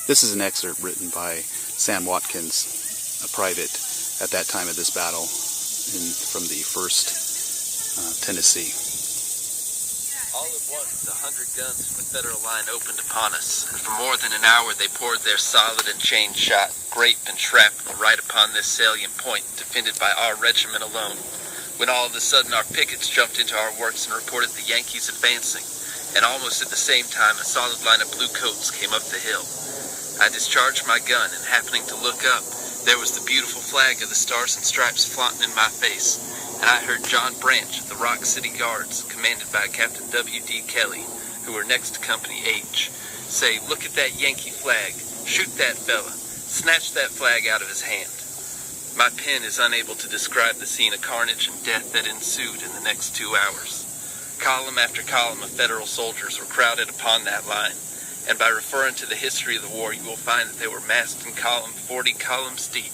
This is an excerpt written by Sam Watkins, a private at that time of this battle from the 1st Tennessee. All at once, 100 guns from the Federal line opened upon us, and for more than an hour they poured their solid and chain shot, grape and shrapnel right upon this salient point, defended by our regiment alone, when all of a sudden our pickets jumped into our works and reported the Yankees advancing, and almost at the same time a solid line of blue coats came up the hill. I discharged my gun, and happening to look up, there was the beautiful flag of the Stars and Stripes flaunting in my face, and I heard John Branch of the Rock City Guards, commanded by Captain W.D. Kelly, who were next to Company H, say, "Look at that Yankee flag. Shoot that fella. Snatch that flag out of his hand." My pen is unable to describe the scene of carnage and death that ensued in the next 2 hours. Column after column of Federal soldiers were crowded upon that line, and by referring to the history of the war, you will find that they were massed in column 40 columns deep.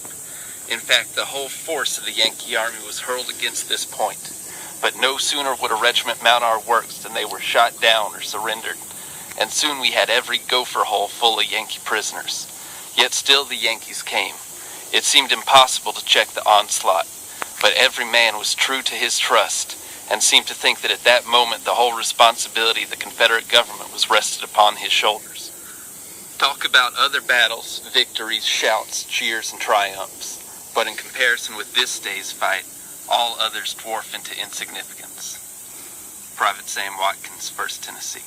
In fact, the whole force of the Yankee army was hurled against this point. But no sooner would a regiment mount our works than they were shot down or surrendered, and soon we had every gopher hole full of Yankee prisoners. Yet still the Yankees came. It seemed impossible to check the onslaught, but every man was true to his trust, and seemed to think that at that moment the whole responsibility of the Confederate government was rested upon his shoulders. Talk about other battles, victories, shouts, cheers, and triumphs, but in comparison with this day's fight, all others dwarf into insignificance. Private Sam Watkins, 1st Tennessee.